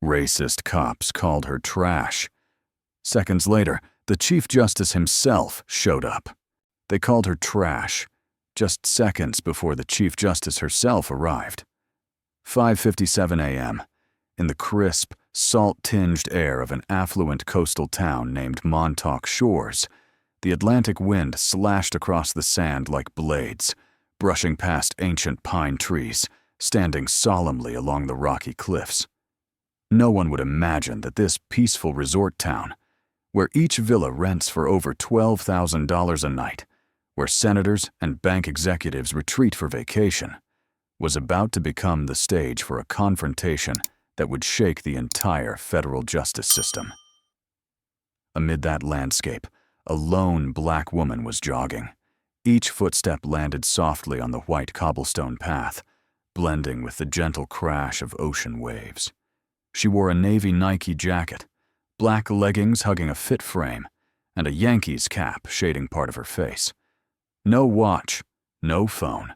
Racist cops called her trash. Seconds later, the Chief Justice himself showed up. They called her trash, just seconds before the Chief Justice herself arrived. 5:57 a.m., in the crisp, salt-tinged air of an affluent coastal town named Montauk Shores, the Atlantic wind slashed across the sand like blades, brushing past ancient pine trees, standing solemnly along the rocky cliffs. No one would imagine that this peaceful resort town, where each villa rents for over $12,000 a night, where senators and bank executives retreat for vacation, was about to become the stage for a confrontation that would shake the entire federal justice system. Amid that landscape, a lone black woman was jogging. Each footstep landed softly on the white cobblestone path, blending with the gentle crash of ocean waves. She wore a navy Nike jacket, black leggings hugging a fit frame, and a Yankees cap shading part of her face. No watch, no phone,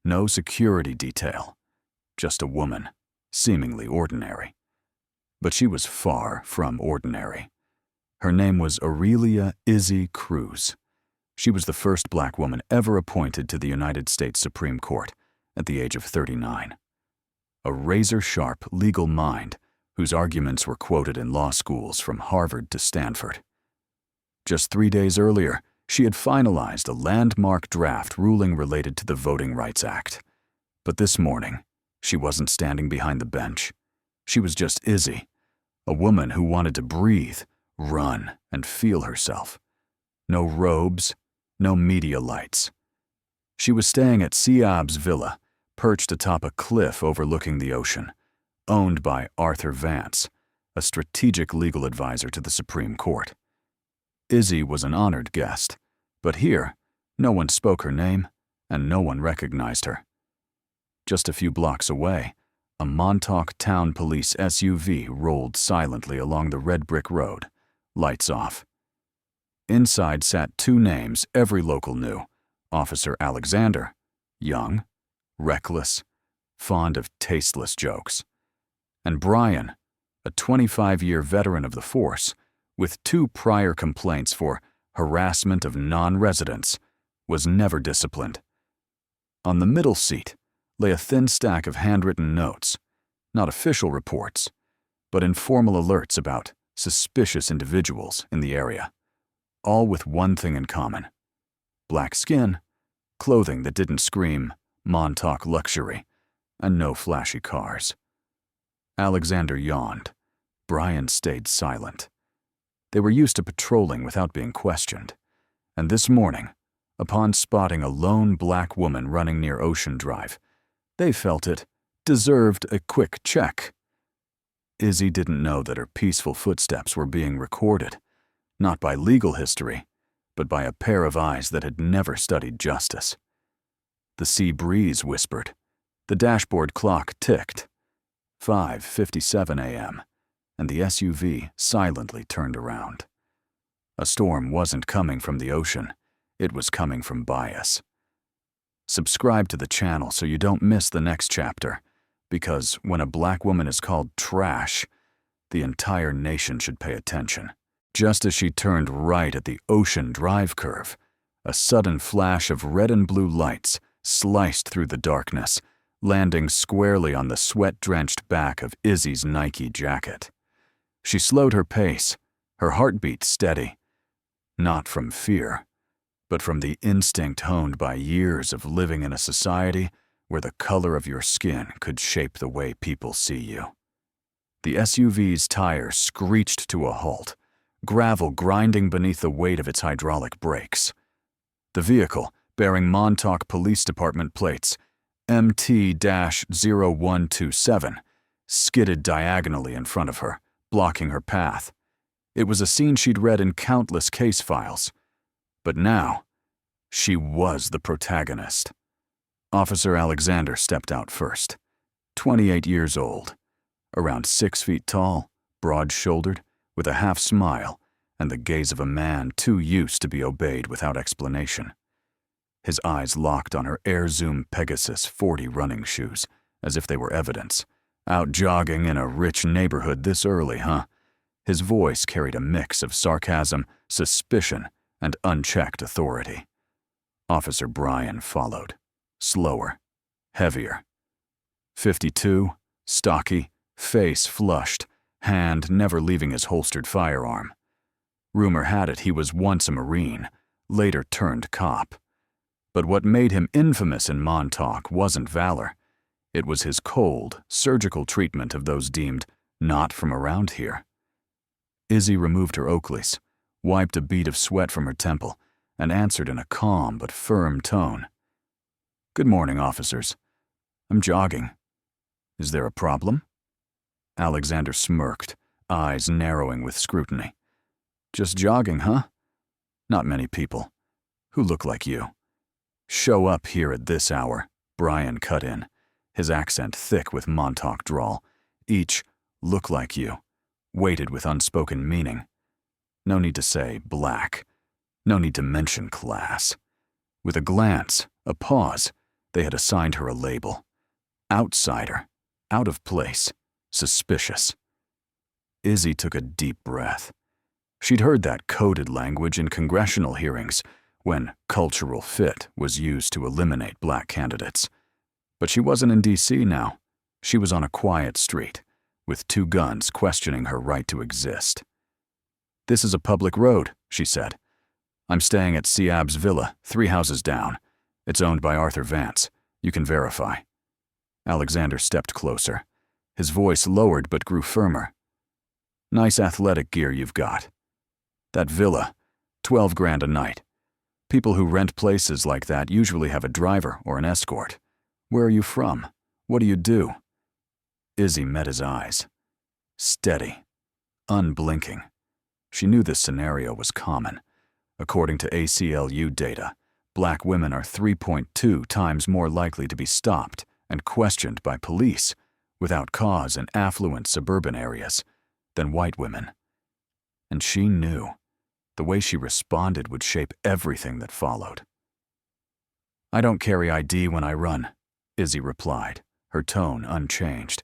no security detail. Just a woman, seemingly ordinary. But she was far from ordinary. Her name was Aurelia Izzy Cruz. She was the first black woman ever appointed to the United States Supreme Court at the age of 39. A razor-sharp legal mind whose arguments were quoted in law schools from Harvard to Stanford. Just 3 days earlier, she had finalized a landmark draft ruling related to the Voting Rights Act. But this morning, she wasn't standing behind the bench. She was just Izzy, a woman who wanted to breathe, run, and feel herself. No robes, no media lights. She was staying at Siab's villa, perched atop a cliff overlooking the ocean, owned by Arthur Vance, a strategic legal advisor to the Supreme Court. Izzy was an honored guest, but here, no one spoke her name, and no one recognized her. Just a few blocks away, a Montauk Town Police SUV rolled silently along the red brick road, lights off. Inside sat two names every local knew: Officer Alexander, young, reckless, fond of tasteless jokes, and Brian, a 25-year veteran of the force, with 2 prior complaints for harassment of non-residents, was never disciplined. On the middle seat lay a thin stack of handwritten notes, not official reports, but informal alerts about suspicious individuals in the area, all with one thing in common: black skin, clothing that didn't scream Montauk luxury, and no flashy cars. Alexander yawned. Brian stayed silent. They were used to patrolling without being questioned, and this morning, upon spotting a lone black woman running near Ocean Drive, they felt it deserved a quick check. Izzy didn't know that her peaceful footsteps were being recorded, not by legal history, but by a pair of eyes that had never studied justice. The sea breeze whispered. The dashboard clock ticked. 5:57 a.m., and the SUV silently turned around. A storm wasn't coming from the ocean, it was coming from Bias. Subscribe to the channel so you don't miss the next chapter, because when a black woman is called trash, the entire nation should pay attention. Just as she turned right at the Ocean Drive curve, a sudden flash of red and blue lights sliced through the darkness, landing squarely on the sweat-drenched back of Izzy's Nike jacket. She slowed her pace, her heartbeat steady, not from fear, but from the instinct honed by years of living in a society where the color of your skin could shape the way people see you. The SUV's tires screeched to a halt, gravel grinding beneath the weight of its hydraulic brakes. The vehicle, bearing Montauk Police Department plates MT-0127, skidded diagonally in front of her, blocking her path. It was a scene she'd read in countless case files. But now, she was the protagonist. Officer Alexander stepped out first. 28 years old, around 6 feet tall, broad-shouldered, with a half smile and the gaze of a man too used to be obeyed without explanation. His eyes locked on her Air Zoom Pegasus 40 running shoes, as if they were evidence, Out jogging in a rich neighborhood this early, huh? His voice carried a mix of sarcasm, suspicion, and unchecked authority. Officer Bryan followed. Slower. Heavier. 52, stocky, face flushed, hand never leaving his holstered firearm. Rumor had it he was once a Marine, later turned cop. But what made him infamous in Montauk wasn't valor. It was his cold, surgical treatment of those deemed not from around here. Izzy removed her Oakleys, wiped a bead of sweat from her temple, and answered in a calm but firm tone. "Good morning, officers. I'm jogging. Is there a problem?" Alexander smirked, eyes narrowing with scrutiny. "Just jogging, huh? Not many people. Who look like you. Show up here at this hour," Bryan cut in, his accent thick with Montauk drawl. Each look like you, weighted with unspoken meaning. No need to say black. No need to mention class. With a glance, a pause, they had assigned her a label. Outsider, out of place, suspicious. Izzy took a deep breath. She'd heard that coded language in congressional hearings when cultural fit was used to eliminate black candidates. But she wasn't in D.C. now. She was on a quiet street, with 2 guns questioning her right to exist. "This is a public road," she said. "I'm staying at Siab's Villa, 3 houses down. It's owned by Arthur Vance. You can verify." Alexander stepped closer. His voice lowered but grew firmer. "Nice athletic gear you've got. That villa, $12,000 a night. People who rent places like that usually have a driver or an escort. Where are you from? What do you do?" Izzy met his eyes. Steady. Unblinking. She knew this scenario was common. According to ACLU data, black women are 3.2 times more likely to be stopped and questioned by police without cause in affluent suburban areas than white women. And she knew. The way she responded would shape everything that followed. "I don't carry ID when I run," Izzy replied, her tone unchanged.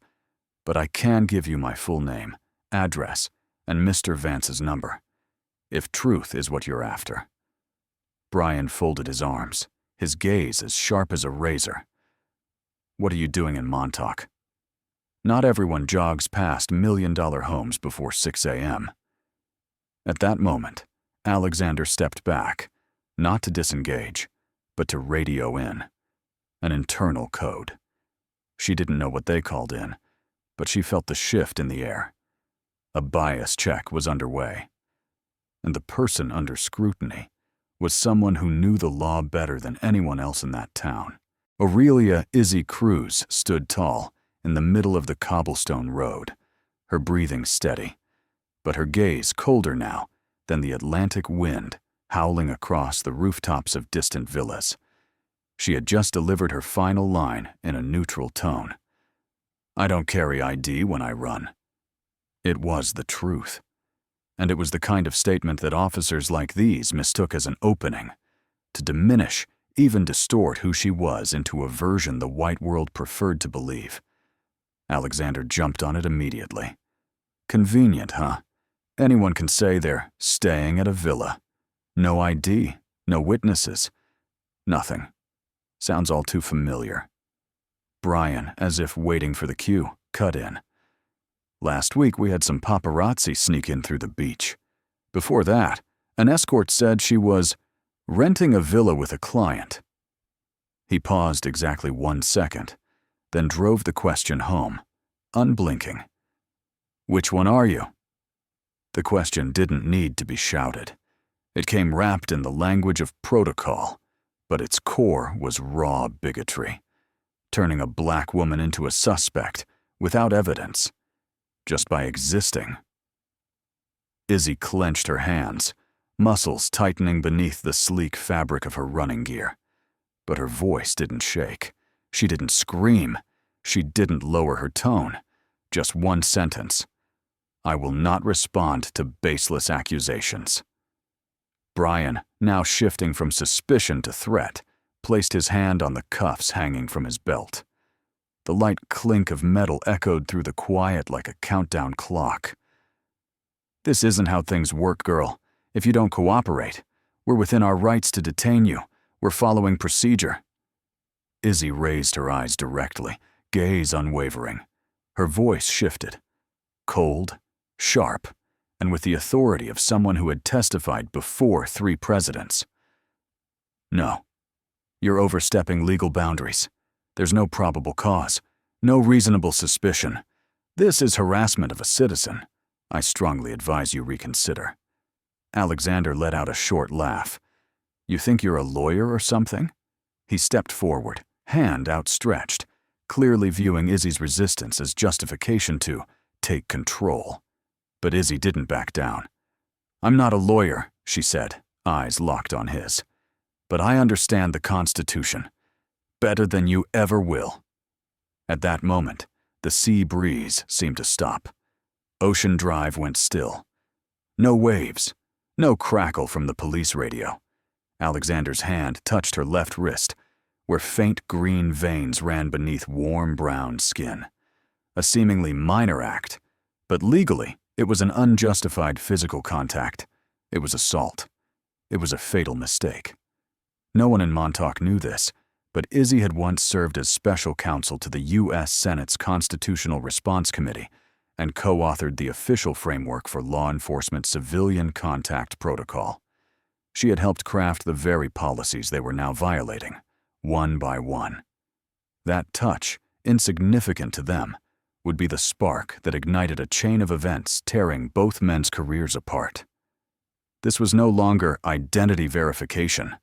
"But I can give you my full name, address, and Mr. Vance's number, if truth is what you're after." Bryan folded his arms, his gaze as sharp as a razor. "What are you doing in Montauk?" Not everyone jogs past million-dollar homes before 6 a.m. At that moment, Alexander stepped back, not to disengage, but to radio in. An internal code. She didn't know what they called in, but she felt the shift in the air. A bias check was underway. And the person under scrutiny was someone who knew the law better than anyone else in that town. Aurelia Izzy Cruz stood tall in the middle of the cobblestone road, her breathing steady, but her gaze colder now than the Atlantic wind howling across the rooftops of distant villas. She had just delivered her final line in a neutral tone. "I don't carry ID when I run." It was the truth. And it was the kind of statement that officers like these mistook as an opening, to diminish, even distort who she was into a version the white world preferred to believe. Alexander jumped on it immediately. Convenient, huh? Anyone can say they're staying at a villa. No ID, no witnesses, nothing. Sounds all too familiar. Bryan, as if waiting for the cue, cut in. "Last week we had some paparazzi sneak in through the beach. Before that, an escort said she was renting a villa with a client." He paused exactly 1 second, then drove the question home, unblinking. "Which one are you?" The question didn't need to be shouted. It came wrapped in the language of protocol, but its core was raw bigotry, turning a black woman into a suspect without evidence, just by existing. Izzy clenched her hands, muscles tightening beneath the sleek fabric of her running gear. But her voice didn't shake. She didn't scream. She didn't lower her tone. Just 1 sentence. "I will not respond to baseless accusations." Bryan, now shifting from suspicion to threat, placed his hand on the cuffs hanging from his belt. The light clink of metal echoed through the quiet like a countdown clock. "This isn't how things work, girl. If you don't cooperate, we're within our rights to detain you. We're following procedure." Izzy raised her eyes directly, gaze unwavering. Her voice shifted. Cold, sharp, and with the authority of someone who had testified before 3 presidents. "No. You're overstepping legal boundaries. There's no probable cause, no reasonable suspicion. This is harassment of a citizen. I strongly advise you reconsider." Alexander let out a short laugh. "You think you're a lawyer or something?" He stepped forward, hand outstretched, clearly viewing Izzy's resistance as justification to take control. But Izzy didn't back down. "I'm not a lawyer," she said, eyes locked on his. "But I understand the Constitution. Better than you ever will." At that moment, the sea breeze seemed to stop. Ocean Drive went still. No waves, no crackle from the police radio. Alexander's hand touched her left wrist, where faint green veins ran beneath warm brown skin. A seemingly minor act, but legally, it was an unjustified physical contact. It was assault. It was a fatal mistake. No one in Montauk knew this, but Izzy had once served as special counsel to the U.S. Senate's Constitutional Response Committee and co-authored the official framework for law enforcement civilian contact protocol. She had helped craft the very policies they were now violating, one by one. That touch, insignificant to them, would be the spark that ignited a chain of events tearing both men's careers apart. This was no longer identity verification,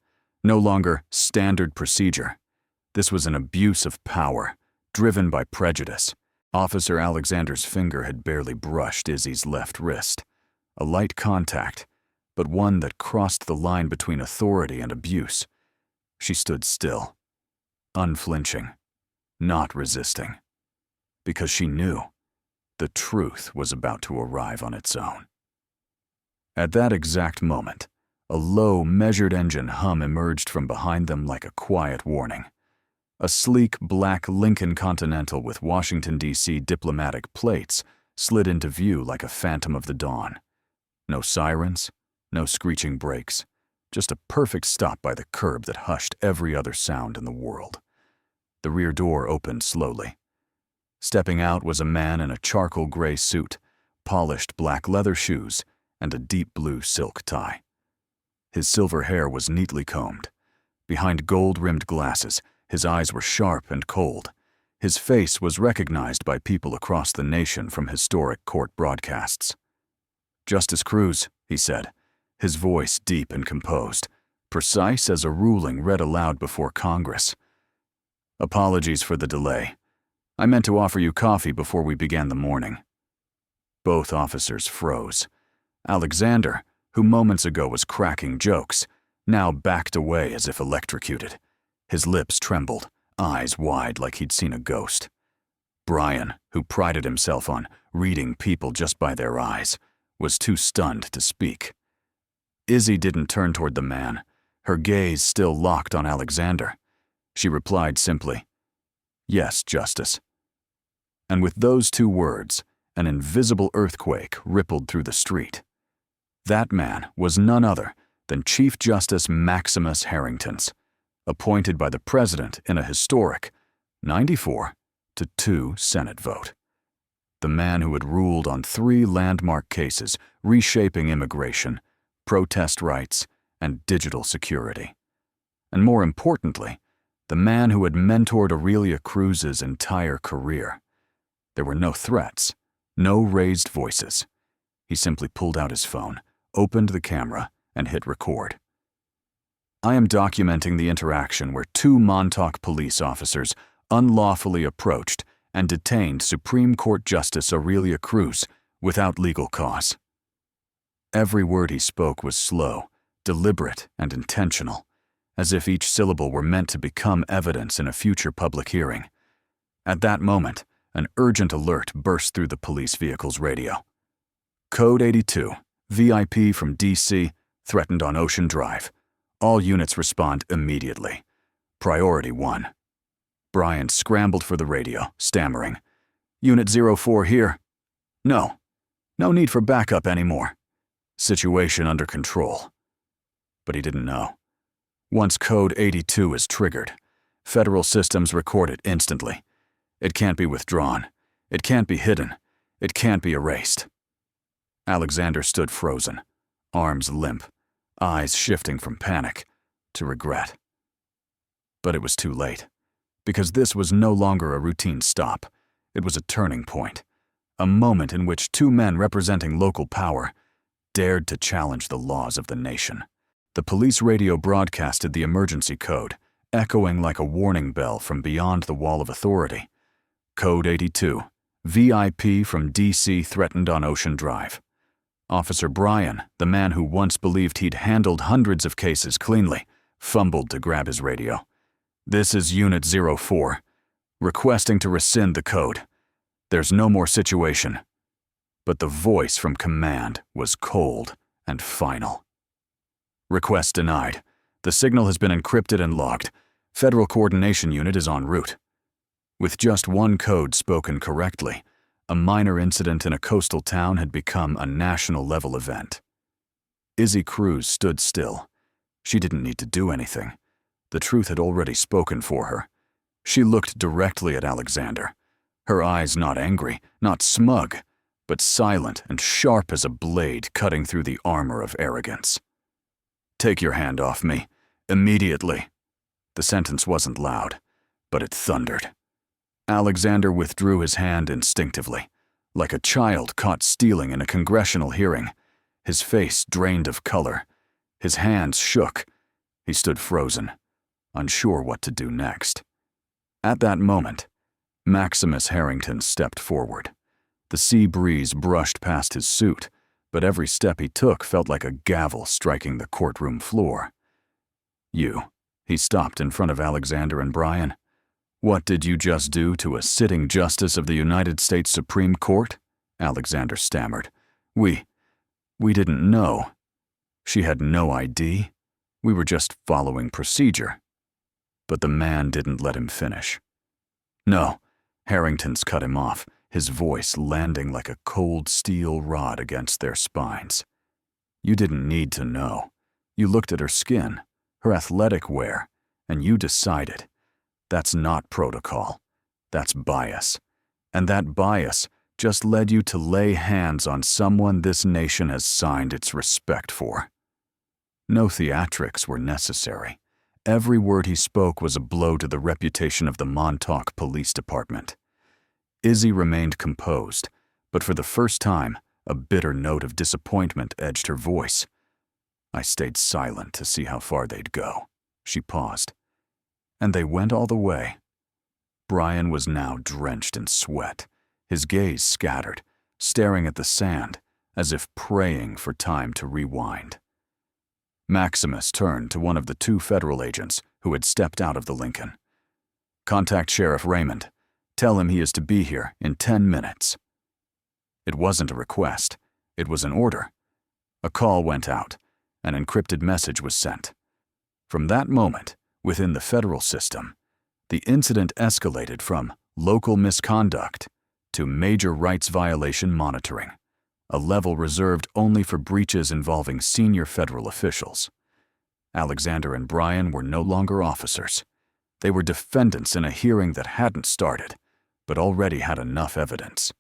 no longer standard procedure. This was an abuse of power, driven by prejudice. Officer Alexander's finger had barely brushed Izzy's left wrist. A light contact, but one that crossed the line between authority and abuse. She stood still, unflinching, not resisting, because she knew the truth was about to arrive on its own. At that exact moment, a low, measured engine hum emerged from behind them like a quiet warning. A sleek black Lincoln Continental with Washington, D.C. diplomatic plates slid into view like a phantom of the dawn. No sirens, no screeching brakes, just a perfect stop by the curb that hushed every other sound in the world. The rear door opened slowly. Stepping out was a man in a charcoal gray suit, polished black leather shoes, and a deep blue silk tie. His silver hair was neatly combed. Behind gold-rimmed glasses, his eyes were sharp and cold. His face was recognized by people across the nation from historic court broadcasts. "Justice Cruz," he said, his voice deep and composed, precise as a ruling read aloud before Congress. "Apologies for the delay. I meant to offer you coffee before we began the morning." Both officers froze. Alexander, who moments ago was cracking jokes, now backed away as if electrocuted. His lips trembled, eyes wide like he'd seen a ghost. Brian, who prided himself on reading people just by their eyes, was too stunned to speak. Izzy didn't turn toward the man, her gaze still locked on Alexander. She replied simply, "Yes, Justice." And with those 2 words, an invisible earthquake rippled through the street. That man was none other than Chief Justice Maximus Harringtons, appointed by the President in a historic 94-2 Senate vote. The man who had ruled on 3 landmark cases reshaping immigration, protest rights, and digital security. And more importantly, the man who had mentored Aurelia Cruz's entire career. There were no threats, no raised voices. He simply pulled out his phone, opened the camera, and hit record. "I am documenting the interaction where 2 Montauk police officers unlawfully approached and detained Supreme Court Justice Aurelia Cruz without legal cause." Every word he spoke was slow, deliberate, and intentional, as if each syllable were meant to become evidence in a future public hearing. At that moment, an urgent alert burst through the police vehicle's radio. "Code 82, VIP from D.C., threatened on Ocean Drive. All units respond immediately. Priority 1. Brian scrambled for the radio, stammering. Unit 04 here. No. No need for backup anymore. Situation under control. But he didn't know. Once Code 82 is triggered, federal systems record it instantly. It can't be withdrawn. It can't be hidden. It can't be erased. Alexander stood frozen, arms limp, eyes shifting from panic to regret. But it was too late, because this was no longer a routine stop. It was a turning point, a moment in which two men representing local power dared to challenge the laws of the nation. The police radio broadcasted the emergency code, echoing like a warning bell from beyond the wall of authority. Code 82, VIP from DC threatened on Ocean Drive. Officer Brian, the man who once believed he'd handled hundreds of cases cleanly, fumbled to grab his radio. This is Unit 04, requesting to rescind the code. There's no more situation. But the voice from command was cold and final. Request denied. The signal has been encrypted and logged. Federal Coordination Unit is en route. With just one code spoken correctly, a minor incident in a coastal town had become a national-level event. Izzy Cruz stood still. She didn't need to do anything. The truth had already spoken for her. She looked directly at Alexander, her eyes not angry, not smug, but silent and sharp as a blade cutting through the armor of arrogance. Take your hand off me, immediately. The sentence wasn't loud, but it thundered. Alexander withdrew his hand instinctively, like a child caught stealing in a congressional hearing. His face drained of color. His hands shook. He stood frozen, unsure what to do next. At that moment, Maximus Harrington stepped forward. The sea breeze brushed past his suit, but every step he took felt like a gavel striking the courtroom floor. You. He stopped in front of Alexander and Brian. What did you just do to a sitting justice of the United States Supreme Court? Alexander stammered. We didn't know. She had no ID. We were just following procedure. But the man didn't let him finish. No, Harrington's cut him off, his voice landing like a cold steel rod against their spines. You didn't need to know. You looked at her skin, her athletic wear, and you decided. That's not protocol. That's bias. And that bias just led you to lay hands on someone this nation has signed its respect for. No theatrics were necessary. Every word he spoke was a blow to the reputation of the Montauk Police Department. Izzy remained composed, but for the first time, a bitter note of disappointment edged her voice. I stayed silent to see how far they'd go. She paused. And they went all the way. Brian was now drenched in sweat, his gaze scattered, staring at the sand, as if praying for time to rewind. Maximus turned to one of the two federal agents who had stepped out of the Lincoln. Contact Sheriff Raymond. Tell him he is to be here in 10 minutes. It wasn't a request. It was an order. A call went out. An encrypted message was sent. From that moment, within the federal system, the incident escalated from local misconduct to major rights violation monitoring, a level reserved only for breaches involving senior federal officials. Alexander and Brian were no longer officers. They were defendants in a hearing that hadn't started, but already had enough evidence.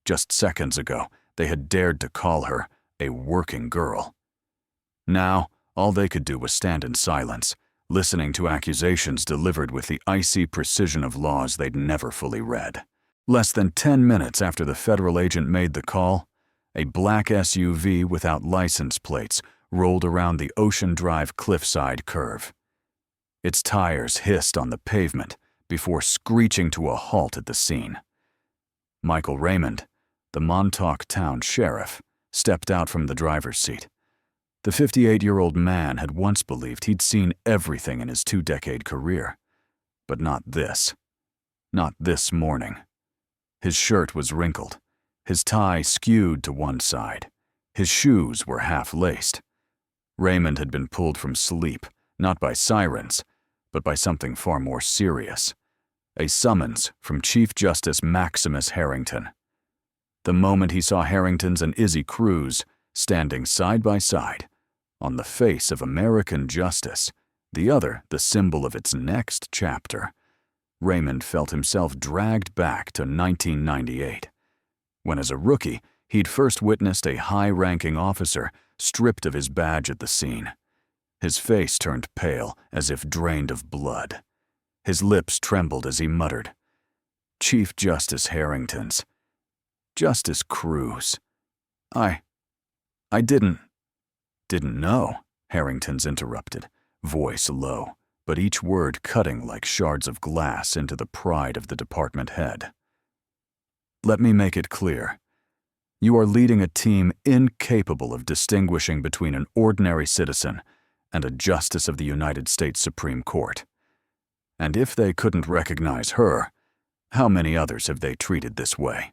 Just seconds ago, they had dared to call her a working girl. Now, all they could do was stand in silence, listening to accusations delivered with the icy precision of laws they'd never fully read. Less than 10 minutes after the federal agent made the call, a black SUV without license plates rolled around the Ocean Drive cliffside curve. Its tires hissed on the pavement before screeching to a halt at the scene. Michael Raymond, the Montauk Town Sheriff, stepped out from the driver's seat. The 58-year-old man had once believed he'd seen everything in his 2-decade career. But not this. Not this morning. His shirt was wrinkled, his tie skewed to one side. His shoes were half-laced. Raymond had been pulled from sleep, not by sirens, but by something far more serious. A summons from Chief Justice Maximus Harrington. The moment he saw Harrington's and Izzy Cruz standing side by side, on the face of American justice, the other the symbol of its next chapter, Raymond felt himself dragged back to 1998, when as a rookie he'd first witnessed a high-ranking officer stripped of his badge at the scene. His face turned pale as if drained of blood. His lips trembled as he muttered, "Chief Justice Harrington's. Justice Cruz. I didn't know," Harrington's interrupted, voice low, but each word cutting like shards of glass into the pride of the department head. "Let me make it clear. You are leading a team incapable of distinguishing between an ordinary citizen and a justice of the United States Supreme Court. And if they couldn't recognize her, how many others have they treated this way?"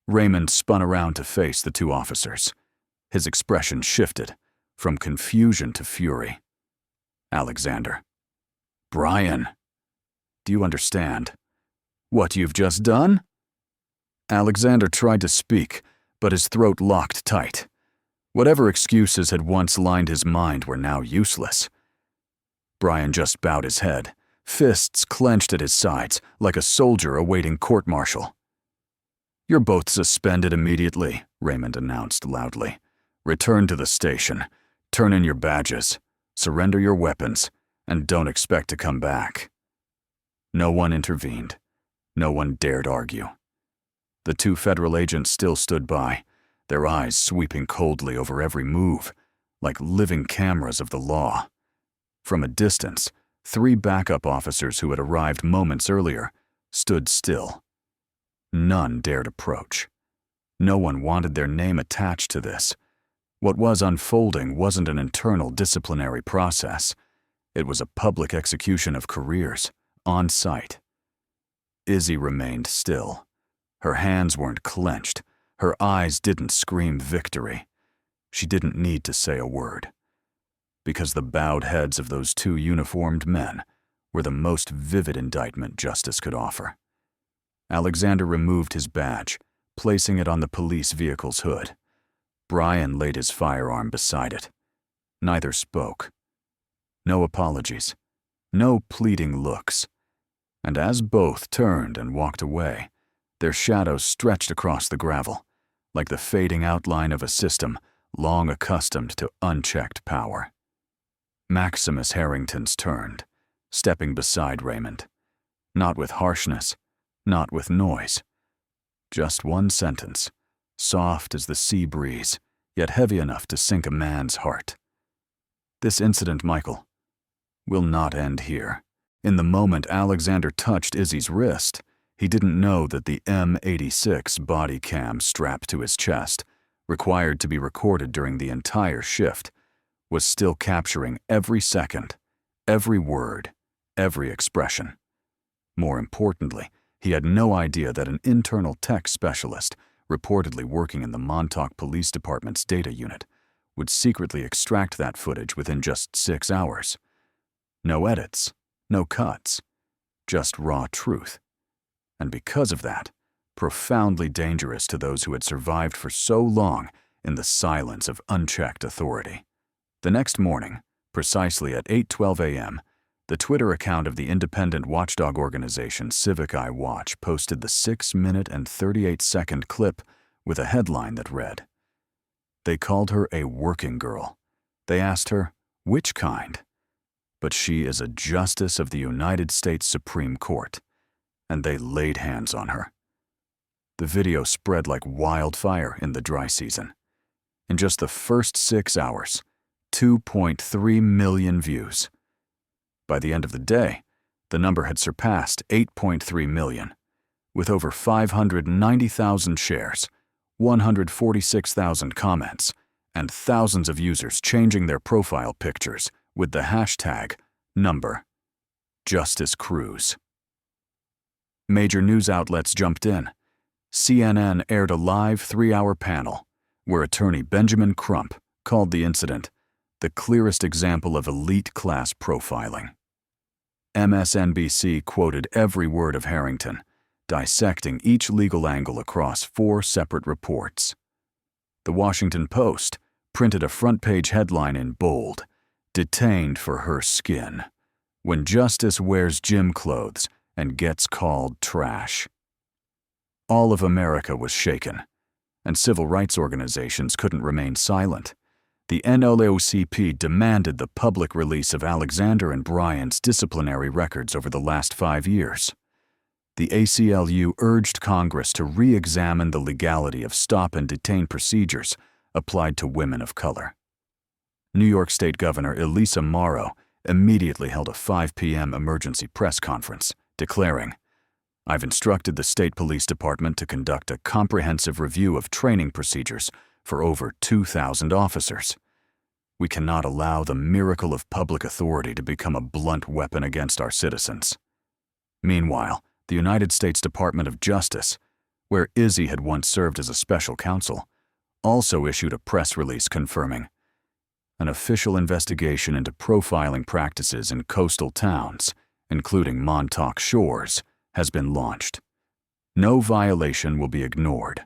Raymond spun around to face the two officers. His expression shifted from confusion to fury. "Alexander. Brian. Do you understand what you've just done?" Alexander tried to speak, but his throat locked tight. Whatever excuses had once lined his mind were now useless. Brian just bowed his head, fists clenched at his sides like a soldier awaiting court-martial. "You're both suspended immediately," Raymond announced loudly. "Return to the station, turn in your badges, surrender your weapons, and don't expect to come back." No one intervened. No one dared argue. The two federal agents still stood by, their eyes sweeping coldly over every move, like living cameras of the law. From a distance, 3 backup officers who had arrived moments earlier stood still. None dared approach. No one wanted their name attached to this. What was unfolding wasn't an internal disciplinary process. It was a public execution of careers, on site. Izzy remained still. Her hands weren't clenched. Her eyes didn't scream victory. She didn't need to say a word. Because the bowed heads of those 2 uniformed men were the most vivid indictment justice could offer. Alexander removed his badge, placing it on the police vehicle's hood. Brian laid his firearm beside it. Neither spoke. No apologies. No pleading looks. And as both turned and walked away, their shadows stretched across the gravel, like the fading outline of a system long accustomed to unchecked power. Maximus Harrington's turned, stepping beside Raymond. Not with harshness, not with noise. Just one sentence, soft as the sea breeze, yet heavy enough to sink a man's heart. "This incident, Michael, will not end here." In the moment Alexander touched Izzy's wrist, he didn't know that the M86 body cam strapped to his chest, required to be recorded during the entire shift, was still capturing every second, every word, every expression. More importantly, he had no idea that an internal tech specialist, reportedly working in the Montauk Police Department's data unit, would secretly extract that footage within just 6 hours. No edits, no cuts, just raw truth. And because of that, profoundly dangerous to those who had survived for so long in the silence of unchecked authority. The next morning, precisely at 8:12 a.m., the Twitter account of the independent watchdog organization Civic Eye Watch posted the 6-minute and 38-second clip with a headline that read, "They called her a working girl. They asked her, which kind? But she is a justice of the United States Supreme Court, and they laid hands on her." The video spread like wildfire in the dry season. In just the first 6 hours, 2.3 million views. By the end of the day, the number had surpassed 8.3 million, with over 590,000 shares, 146,000 comments, and thousands of users changing their profile pictures with the hashtag #Justice Cruz. Major news outlets jumped in. CNN aired a live 3-hour panel where attorney Benjamin Crump called the incident the clearest example of elite class profiling. MSNBC quoted every word of Harrington, dissecting each legal angle across 4 separate reports. The Washington Post printed a front-page headline in bold, "Detained for her skin. When justice wears gym clothes and gets called trash." All of America was shaken, and civil rights organizations couldn't remain silent. The NAACP demanded the public release of Alexander and Brian's disciplinary records over the last 5 years. The ACLU urged Congress to re-examine the legality of stop-and-detain procedures applied to women of color. New York State Governor Elisa Morrow immediately held a 5 p.m. emergency press conference, declaring, "I've instructed the State Police Department to conduct a comprehensive review of training procedures for over 2,000 officers. We cannot allow the miracle of public authority to become a blunt weapon against our citizens." Meanwhile, the United States Department of Justice, where Izzy had once served as a special counsel, also issued a press release confirming an official investigation into profiling practices in coastal towns, including Montauk Shores, has been launched. No violation will be ignored.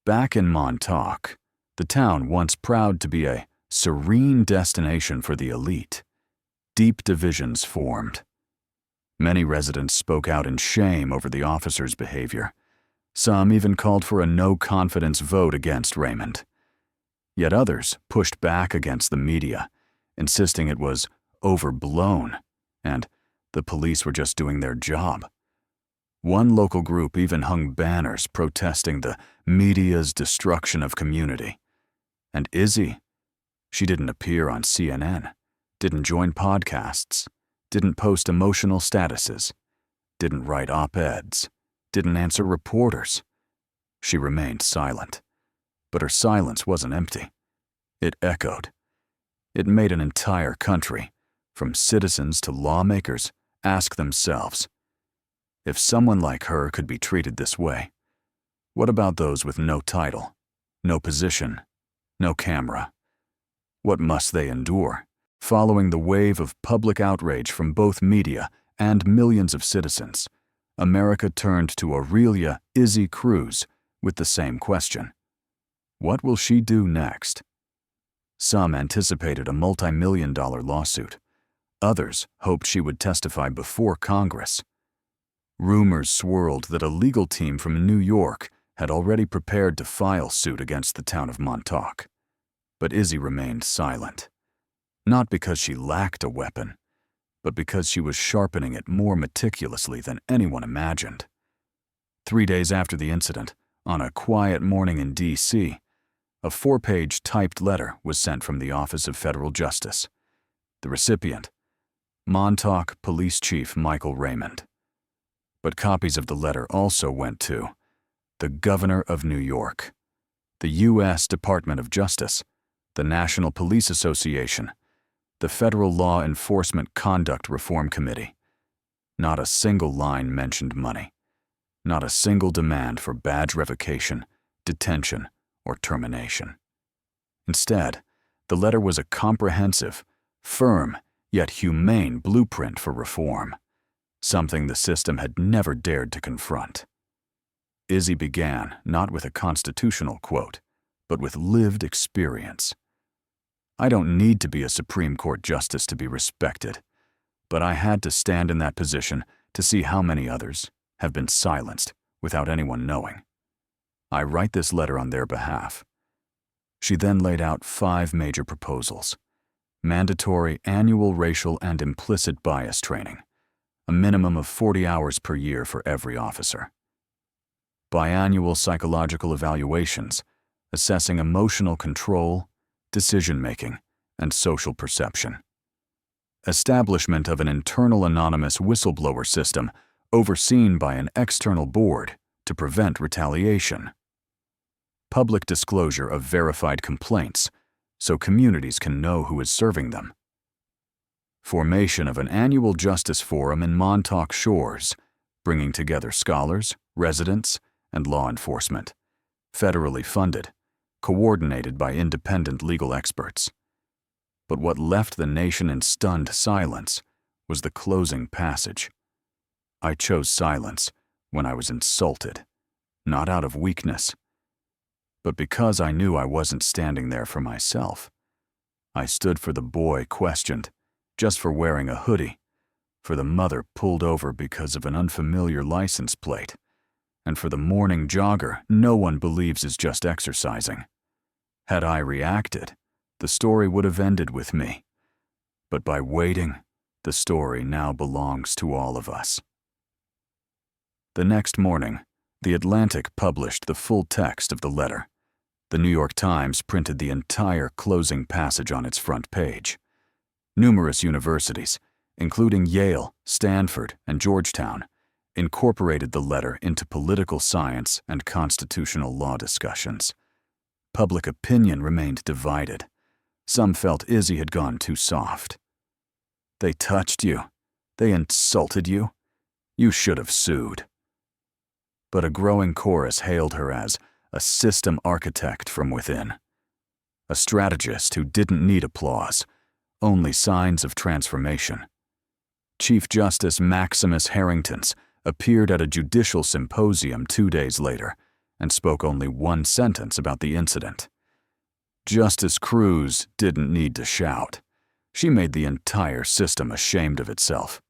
Back in Montauk, the town once proud to be a serene destination for the elite, deep divisions formed. Many residents spoke out in shame over the officers' behavior. Some even called for a no-confidence vote against Raymond. Yet others pushed back against the media, insisting it was overblown and the police were just doing their job. One local group even hung banners protesting the media's destruction of community. And Izzy, she didn't appear on CNN, didn't join podcasts, didn't post emotional statuses, didn't write op-eds, didn't answer reporters. She remained silent. But her silence wasn't empty. It echoed. It made an entire country, from citizens to lawmakers, ask themselves, if someone like her could be treated this way, what about those with no title, no position, no camera? What must they endure? Following the wave of public outrage from both media and millions of citizens, America turned to Aurelia Izzy Cruz with the same question. What will she do next? Some anticipated a multi-million-dollar lawsuit. Others hoped she would testify before Congress. Rumors swirled that a legal team from New York had already prepared to file suit against the town of Montauk. But Izzy remained silent. Not because she lacked a weapon, but because she was sharpening it more meticulously than anyone imagined. 3 days after the incident, on a quiet morning in D.C., a 4-page typed letter was sent from the Office of Federal Justice. The recipient, Montauk Police Chief Michael Raymond. But copies of the letter also went to the Governor of New York, the U.S. Department of Justice, the National Police Association, the Federal Law Enforcement Conduct Reform Committee. Not a single line mentioned money. Not a single demand for badge revocation, detention, or termination. Instead, the letter was a comprehensive, firm, yet humane blueprint for reform, something the system had never dared to confront. Izzy began not with a constitutional quote, but with lived experience. "I don't need to be a Supreme Court justice to be respected, but I had to stand in that position to see how many others have been silenced without anyone knowing. I write this letter on their behalf." She then laid out 5 major proposals. Mandatory annual racial and implicit bias training, a minimum of 40 hours per year for every officer. Biannual psychological evaluations, assessing emotional control, decision-making, and social perception. Establishment of an internal anonymous whistleblower system overseen by an external board to prevent retaliation. Public disclosure of verified complaints so communities can know who is serving them. Formation of an annual justice forum in Montauk Shores, bringing together scholars, residents, and law enforcement. Federally funded, coordinated by independent legal experts. But what left the nation in stunned silence was the closing passage. I chose silence when I was insulted, not out of weakness, but because I knew I wasn't standing there for myself. I stood for the boy questioned, just for wearing a hoodie, for the mother pulled over because of an unfamiliar license plate, and for the morning jogger no one believes is just exercising. Had I reacted, the story would have ended with me. But by waiting, the story now belongs to all of us. The next morning, The Atlantic published the full text of the letter. The New York Times printed the entire closing passage on its front page. Numerous universities, including Yale, Stanford, and Georgetown, incorporated the letter into political science and constitutional law discussions. Public opinion remained divided. Some felt Izzy had gone too soft. They touched you. They insulted you. You should have sued. But a growing chorus hailed her as a system architect from within. A strategist who didn't need applause, only signs of transformation. Chief Justice Maximus Harringtons appeared at a judicial symposium 2 days later and spoke only one sentence about the incident. Justice Cruz didn't need to shout. She made the entire system ashamed of itself.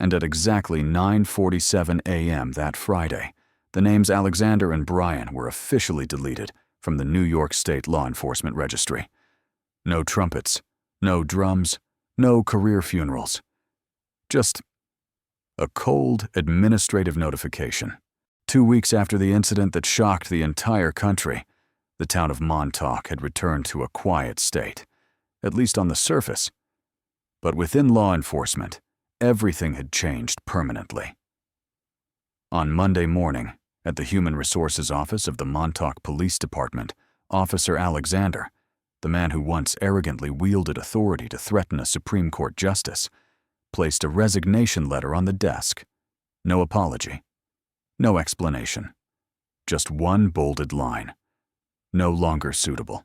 And at exactly 9:47 a.m. that Friday, the names Alexander and Brian were officially deleted from the New York State Law Enforcement Registry. No trumpets, no drums, no career funerals. Just a cold administrative notification. 2 weeks after the incident that shocked the entire country, the town of Montauk had returned to a quiet state, at least on the surface. But within law enforcement, everything had changed permanently. On Monday morning, at the Human Resources Office of the Montauk Police Department, Officer Alexander, the man who once arrogantly wielded authority to threaten a Supreme Court justice, placed a resignation letter on the desk. No apology. No explanation. Just one bolded line. No longer suitable.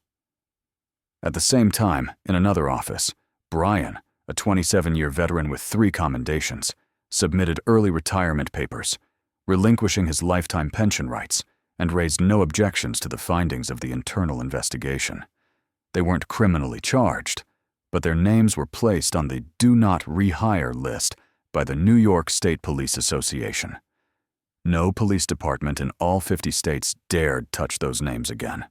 At the same time, in another office, Brian, a 27-year veteran with 3 commendations, submitted early retirement papers, relinquishing his lifetime pension rights, and raised no objections to the findings of the internal investigation. They weren't criminally charged, but their names were placed on the Do Not Rehire list by the New York State Police Association. No police department in all 50 states dared touch those names again.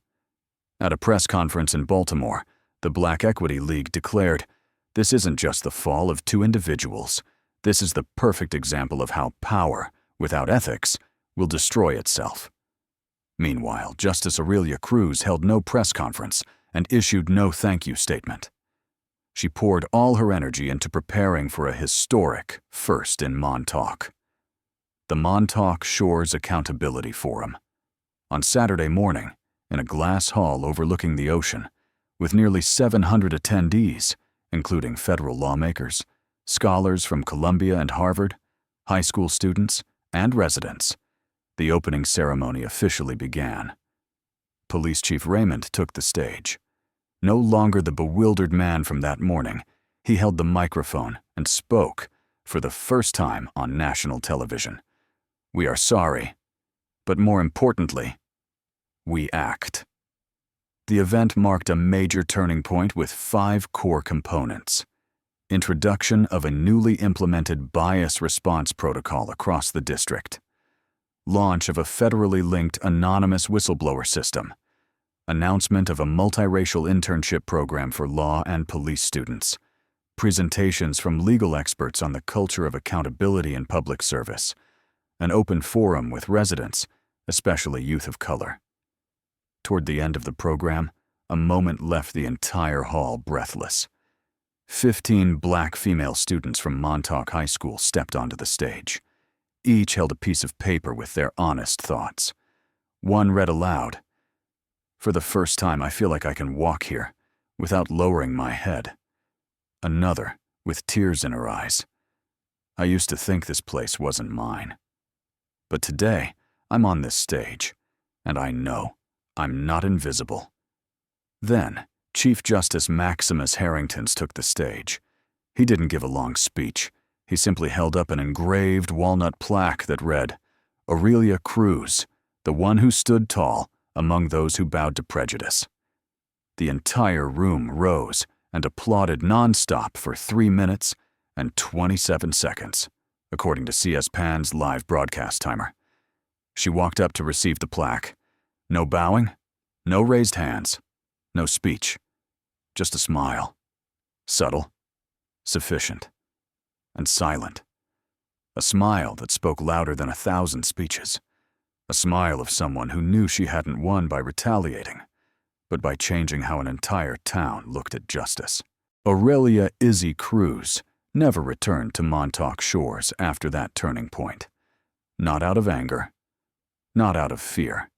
At a press conference in Baltimore, the Black Equity League declared, "This isn't just the fall of 2 individuals. This is the perfect example of how power, without ethics, will destroy itself." Meanwhile, Justice Aurelia Cruz held no press conference and issued no thank you statement. She poured all her energy into preparing for a historic first in Montauk. The Montauk Shores Accountability Forum. On Saturday morning, in a glass hall overlooking the ocean, with nearly 700 attendees, including federal lawmakers, scholars from Columbia and Harvard, high school students, and residents, the opening ceremony officially began. Police Chief Raymond took the stage. No longer the bewildered man from that morning, he held the microphone and spoke, for the first time on national television. "We are sorry, but more importantly, we act." The event marked a major turning point with 5 core components. Introduction of a newly implemented bias response protocol across the district. Launch of a federally linked anonymous whistleblower system. Announcement of a multiracial internship program for law and police students. Presentations from legal experts on the culture of accountability in public service. An open forum with residents, especially youth of color. Toward the end of the program, a moment left the entire hall breathless. 15 black female students from Montauk High School stepped onto the stage. Each held a piece of paper with their honest thoughts. One read aloud, "For the first time, I feel like I can walk here without lowering my head." Another, with tears in her eyes, "I used to think this place wasn't mine. But today, I'm on this stage, and I know I'm not invisible." Then, Chief Justice Maximus Harringtons took the stage. He didn't give a long speech. He simply held up an engraved walnut plaque that read, "Aurelia Cruz, the one who stood tall among those who bowed to prejudice." The entire room rose and applauded nonstop for 3 minutes and 27 seconds, according to CS Pan's live broadcast timer. She walked up to receive the plaque. No bowing, no raised hands, no speech, just a smile. Subtle, sufficient, and silent. A smile that spoke louder than 1,000 speeches. A smile of someone who knew she hadn't won by retaliating, but by changing how an entire town looked at justice. Aurelia Izzy Cruz never returned to Montauk Shores after that turning point. Not out of anger, not out of fear.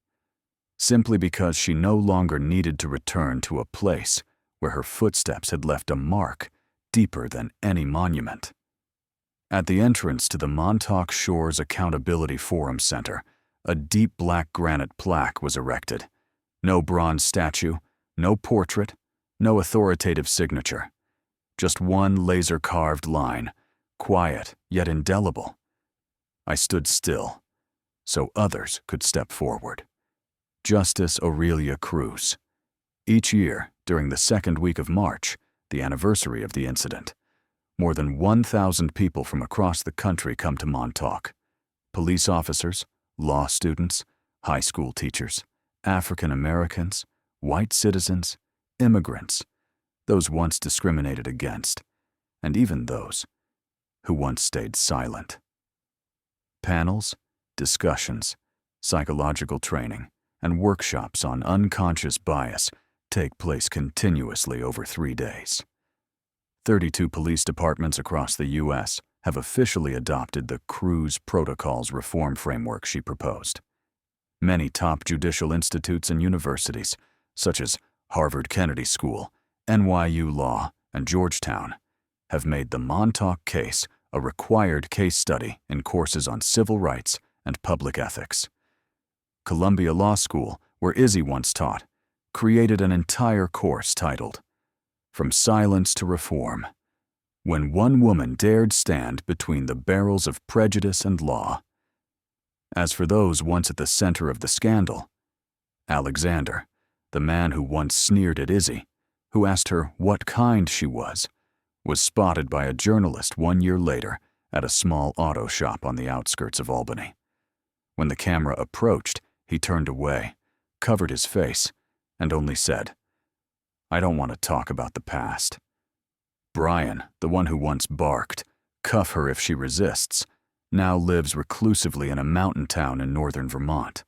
Simply because she no longer needed to return to a place where her footsteps had left a mark deeper than any monument. At the entrance to the Montauk Shores Accountability Forum Center, a deep black granite plaque was erected. No bronze statue, no portrait, no authoritative signature. Just one laser-carved line, quiet yet indelible. I stood still, so others could step forward. Justice Aurelia Cruz. Each year, during the second week of March, the anniversary of the incident, more than 1,000 people from across the country come to Montauk. Police officers, law students, high school teachers, African Americans, white citizens, immigrants, those once discriminated against, and even those who once stayed silent. Panels, discussions, psychological training, and workshops on unconscious bias take place continuously over 3 days. 32 police departments across the U.S. have officially adopted the Cruz Protocols reform framework she proposed. Many top judicial institutes and universities, such as Harvard Kennedy School, NYU Law, and Georgetown, have made the Montauk case a required case study in courses on civil rights and public ethics. Columbia Law School, where Izzy once taught, created an entire course titled From Silence to Reform, when one woman dared stand between the barrels of prejudice and law. As for those once at the center of the scandal, Alexander, the man who once sneered at Izzy, who asked her what kind she was spotted by a journalist 1 year later at a small auto shop on the outskirts of Albany. When the camera approached, he turned away, covered his face, and only said, "I don't want to talk about the past." Brian, the one who once barked, "Cuff her if she resists," now lives reclusively in a mountain town in northern Vermont.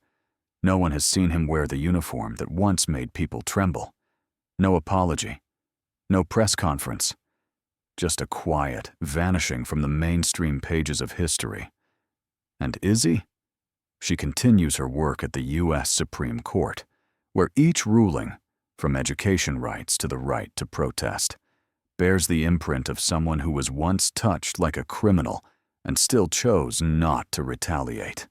No one has seen him wear the uniform that once made people tremble. No apology, no press conference, just a quiet vanishing from the mainstream pages of history. And Izzy? She continues her work at the U.S. Supreme Court, where each ruling, from education rights to the right to protest, bears the imprint of someone who was once touched like a criminal and still chose not to retaliate.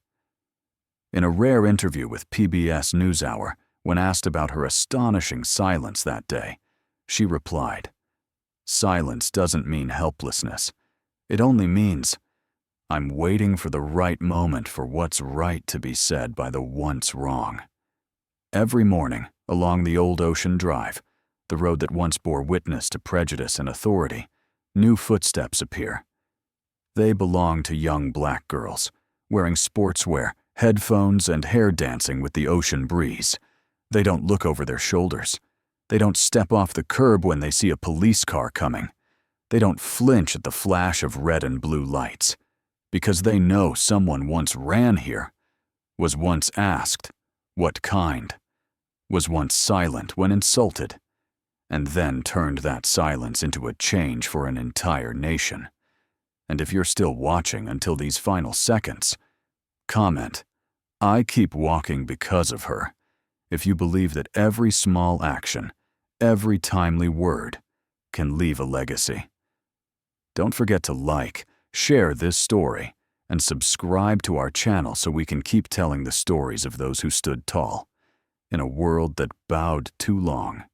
In a rare interview with PBS NewsHour, when asked about her astonishing silence that day, she replied, "Silence doesn't mean helplessness. It only means I'm waiting for the right moment for what's right to be said by the once wrong." Every morning, along the old Ocean Drive, the road that once bore witness to prejudice and authority, new footsteps appear. They belong to young black girls, wearing sportswear, headphones, and hair dancing with the ocean breeze. They don't look over their shoulders. They don't step off the curb when they see a police car coming. They don't flinch at the flash of red and blue lights, because they know someone once ran here, was once asked, what kind, was once silent when insulted, and then turned that silence into a change for an entire nation. And if you're still watching until these final seconds, comment, "I keep walking because of her," if you believe that every small action, every timely word, can leave a legacy. Don't forget to like, share this story, and subscribe to our channel so we can keep telling the stories of those who stood tall in a world that bowed too long.